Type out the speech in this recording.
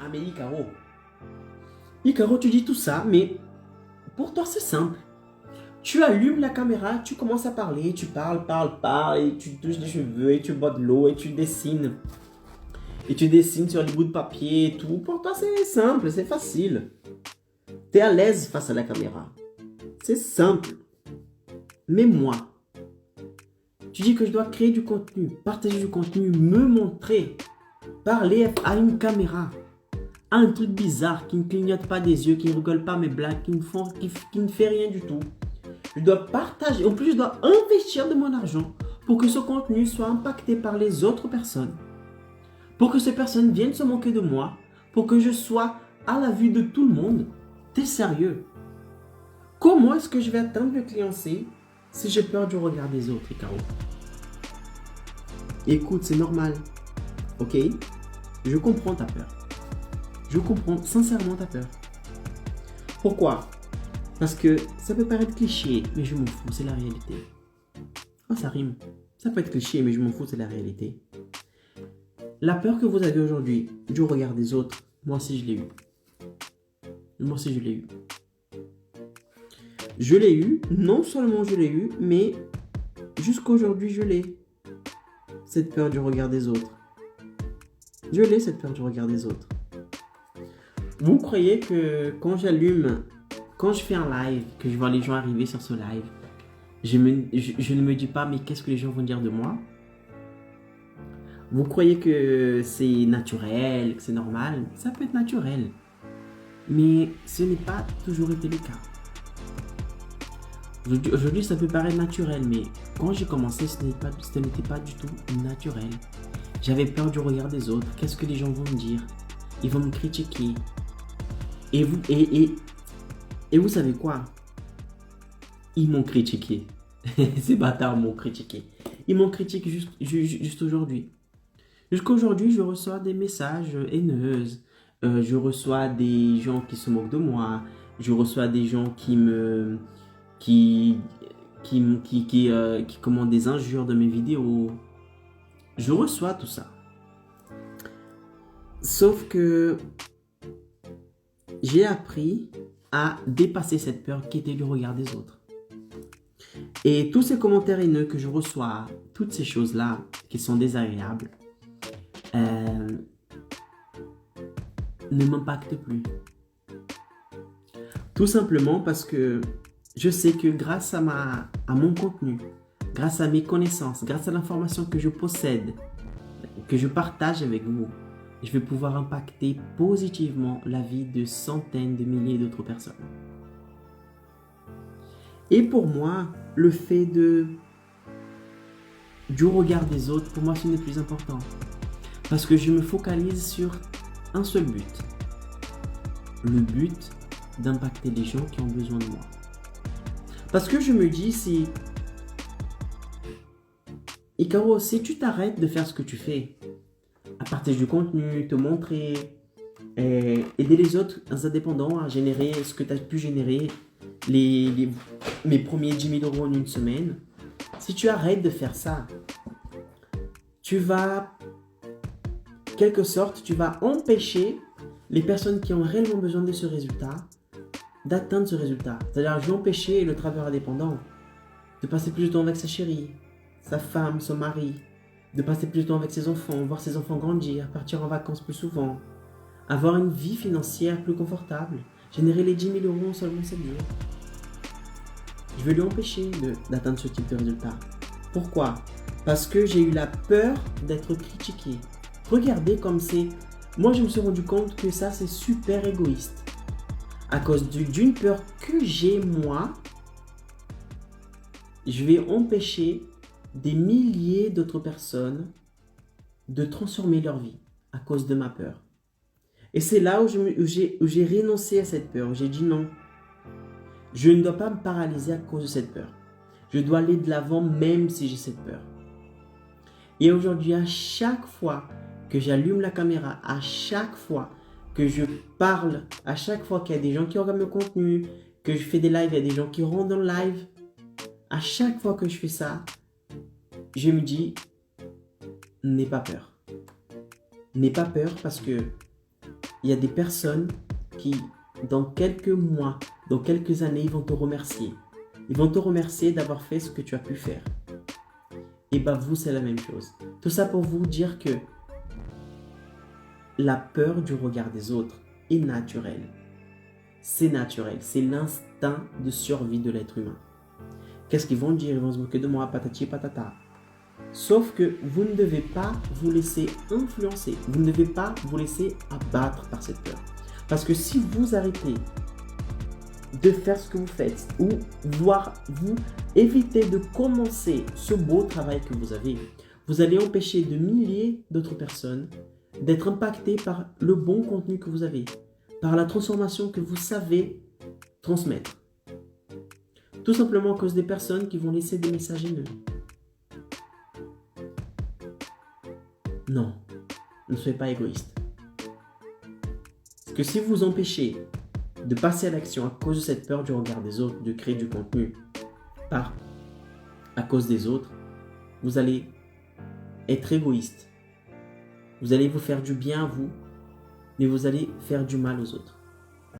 Ah mais Icaro, tu dis tout ça, mais pour toi c'est simple. Tu allumes la caméra, tu commences à parler, tu parles, et tu touches les cheveux, et tu bois de l'eau, et tu dessines. Et tu dessines sur les bouts de papier et tout. Pour toi c'est simple, c'est facile. Tu es à l'aise face à la caméra. C'est simple. Mais moi, tu dis que je dois créer du contenu, partager du contenu, me montrer, parler à une caméra. Un truc bizarre qui ne clignote pas des yeux, qui ne rigole pas mes blagues, qui ne fait rien du tout. Je dois partager, en plus je dois investir de mon argent pour que ce contenu soit impacté par les autres personnes. Pour que ces personnes viennent se moquer de moi, pour que je sois à la vue de tout le monde. T'es sérieux? Comment est-ce que je vais atteindre le client C si j'ai peur du regard des autres, Icaro? Écoute, c'est normal, ok? Je comprends ta peur. Je comprends sincèrement ta peur. Pourquoi? Parce que ça peut paraître cliché, mais je m'en fous, c'est la réalité. Oh, ça rime. Ça peut être cliché, mais je m'en fous, c'est la réalité. La peur que vous avez aujourd'hui du regard des autres, moi aussi je l'ai eu. Moi aussi je l'ai eu. Je l'ai eu, non seulement je l'ai eu, mais jusqu'aujourd'hui je l'ai. Cette peur du regard des autres. Je l'ai, cette peur du regard des autres. Vous croyez que quand je fais un live, que je vois les gens arriver sur ce live, je ne me dis pas, mais qu'est-ce que les gens vont dire de moi? Vous croyez que c'est naturel, que c'est normal? Ça peut être naturel. Mais ce n'est pas toujours été le cas. Aujourd'hui, ça peut paraître naturel, mais quand j'ai commencé, ce n'était pas du tout naturel. J'avais peur du regard des autres. Qu'est-ce que les gens vont me dire? Ils vont me critiquer. Et vous savez quoi? Ils m'ont critiqué. Ces bâtards m'ont critiqué. Ils m'ont critiqué juste aujourd'hui. Jusqu'aujourd'hui, je reçois des messages haineux. Je reçois des gens qui se moquent de moi. Je reçois des gens qui commandent des injures de mes vidéos. Je reçois tout ça. Sauf que j'ai appris à dépasser cette peur qui était du regard des autres. Et tous ces commentaires haineux que je reçois, toutes ces choses-là qui sont désagréables, ne m'impactent plus. Tout simplement parce que je sais que grâce à mon contenu, grâce à mes connaissances, grâce à l'information que je possède, que je partage avec vous, je vais pouvoir impacter positivement la vie de centaines de milliers d'autres personnes. Et pour moi, le fait du regard des autres, pour moi, ce n'est plus important. Parce que je me focalise sur un seul but. Le but d'impacter les gens qui ont besoin de moi. Parce que je me dis, Icaro, si tu t'arrêtes de faire ce que tu fais, à partager du contenu, te montrer, aider les autres indépendants à générer ce que tu as pu générer, mes premiers 10 000 € en une semaine, si tu arrêtes de faire ça, tu vas, quelque sorte, tu vas empêcher les personnes qui ont réellement besoin de ce résultat d'atteindre ce résultat. C'est-à-dire, je vais empêcher le travailleur indépendant de passer plus de temps avec sa chérie, sa femme, son mari, de passer plus de temps avec ses enfants, voir ses enfants grandir, partir en vacances plus souvent, avoir une vie financière plus confortable, générer les 10 000 € en seulement 7 jours. Je vais lui empêcher d'atteindre ce type de résultat. Pourquoi? Parce que j'ai eu la peur d'être critiqué. Regardez comme c'est... Moi, je me suis rendu compte que ça, c'est super égoïste. À cause d'une peur que j'ai moi, je vais empêcher des milliers d'autres personnes de transformer leur vie à cause de ma peur. Et c'est là où j'ai renoncé à cette peur. J'ai dit non. Je ne dois pas me paralyser à cause de cette peur. Je dois aller de l'avant même si j'ai cette peur. Et aujourd'hui, à chaque fois que j'allume la caméra, à chaque fois que je parle, à chaque fois qu'il y a des gens qui regardent mon contenu, que je fais des lives, il y a des gens qui rentrent dans le live, à chaque fois que je fais ça, je me dis, n'aie pas peur. N'aie pas peur parce que Il y a des personnes qui, dans quelques mois, dans quelques années, ils vont te remercier. Ils vont te remercier d'avoir fait ce que tu as pu faire. Et bien vous, c'est la même chose. Tout ça pour vous dire que la peur du regard des autres est naturelle. C'est naturel, c'est l'instinct de survie de l'être humain. Qu'est-ce qu'ils vont dire? Ils vont se moquer de moi, patati patata. Sauf que vous ne devez pas vous laisser influencer. Vous ne devez pas vous laisser abattre par cette peur. Parce que si vous arrêtez de faire ce que vous faites, ou voire vous évitez de commencer ce beau travail que vous avez, vous allez empêcher de milliers d'autres personnes d'être impactées par le bon contenu que vous avez, par la transformation que vous savez transmettre. Tout simplement à cause des personnes qui vont laisser des messages haineux. Non, ne soyez pas égoïste. Parce que si vous vous empêchez de passer à l'action à cause de cette peur du regard des autres, de créer du contenu à cause des autres, vous allez être égoïste. Vous allez vous faire du bien à vous, mais vous allez faire du mal aux autres.